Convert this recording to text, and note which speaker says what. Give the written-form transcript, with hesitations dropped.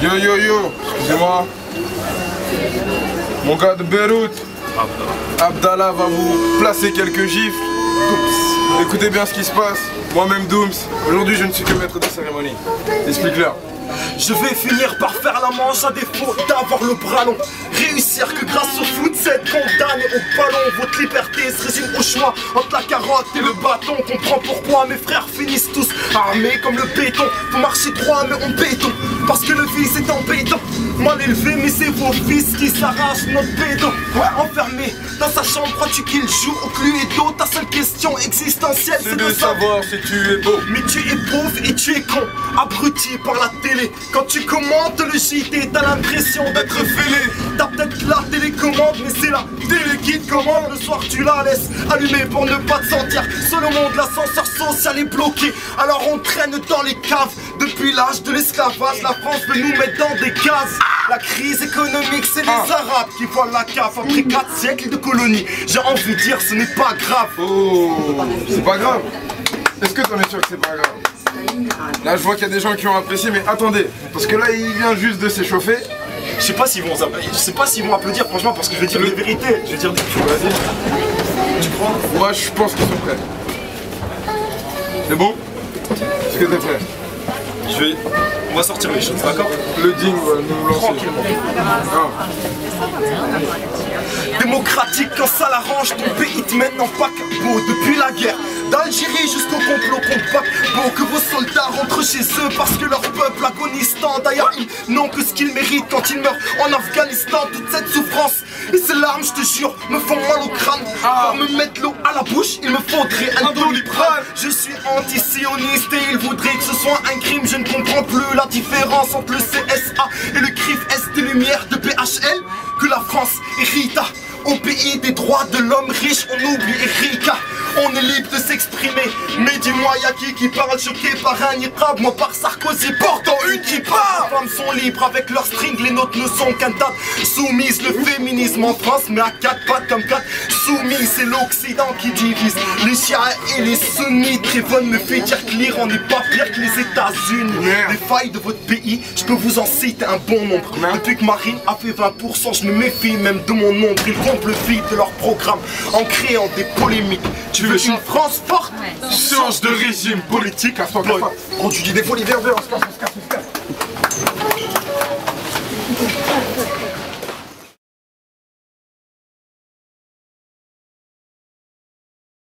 Speaker 1: Yo yo yo, excusez-moi. Mon gars de Beyrouth, Abdallah va vous placer quelques gifles. Écoutez bien ce qui se passe. Moi-même Dooms, aujourd'hui je ne suis que maître de cérémonie. Explique-leur.
Speaker 2: Je vais finir par faire la manche à défaut d'avoir le bras long. Réussir que grâce au foot, c'est condamné au ballon. Votre liberté se résume au choix entre la carotte et le bâton. Comprends pourquoi mes frères finissent tous armés comme le béton. Faut marcher droit mais en béton, parce que le vice est en béton. Mal élevé mais c'est vos fils qui s'arrachent notre béton. Enfermé dans sa chambre, crois-tu qu'il joue au Cluedo? Ta seule question existentielle
Speaker 1: c'est de savoir si tu es beau.
Speaker 2: Mais tu es pauvre et tu es con, abruti par la télé. Quand tu commentes le JT, t'as l'impression d'être fêlé. T'as peut-être la télécommande, mais c'est la télé qui te commande. Le soir tu la laisses allumée pour ne pas te sentir seul au monde. L'ascenseur social est bloqué, alors on traîne dans les caves. Depuis l'âge de l'esclavage, la France veut nous mettre dans des cases. La crise économique, c'est les Arabes qui volent la CAF. Après 4 siècles de colonie, j'ai envie de dire ce n'est pas grave.
Speaker 1: Oh, c'est pas grave. Est-ce que t'en es sûr que c'est pas grave? Là je vois qu'il y a des gens qui ont apprécié, mais attendez, parce que là il vient juste de s'échauffer.
Speaker 2: Je sais pas s'ils vont applaudir franchement, parce que je vais dire les vérités. Je vais dire des choses. Vas-y. Tu crois?
Speaker 1: Moi je pense qu'ils sont prêts. C'est bon? Est-ce que t'es prêt?
Speaker 2: On va sortir les choses, d'accord?
Speaker 1: Le ding va nous lancer.
Speaker 2: Tranquillement. Démocratique quand ça l'arrange, ton pays te mène en paquebot depuis la guerre d'Algérie jusqu'au complot contre Gbagbo. Que vos soldats rentrent chez eux parce que leur peuple agonise tant. D'ailleurs ils n'ont que ce qu'ils méritent quand ils meurent en Afghanistan. Toute cette souffrance et ces larmes, je te jure, me font mal au crâne. Pour me mettre l'eau à la bouche, il me faudrait un Doliprane. Je suis anti-sioniste et ils voudraient que ce soit un crime. Je ne comprends plus la différence entre le CSA et le CRIF. Est des lumières de PHL que la France hérita. Au pays des droits de l'homme riche, on oublie Erika. On est libre de s'exprimer, mais dis-moi y'a qui parle choqué par un niqab? Moi par Sarkozy portant une kippa. Les femmes sont libres avec leurs strings, les nôtres ne sont qu'un tas soumises. Le féminisme en France, mais à 4 pattes comme 4 soumis. C'est l'Occident qui divise les chiites et les sunnites. Trayvon me fait dire que l'Iran n'est pas pire que les États-Unis. Les failles de votre pays, je peux vous en citer un bon nombre. Depuis que Marine a fait 20%, je me méfie même de mon nombre. Ils rompent le vide de leur programme en créant des polémiques. Tu veux une France forte? Change de régime politique à toi.
Speaker 1: Oh, tu dis des folies, viens, on se casse, on se casse.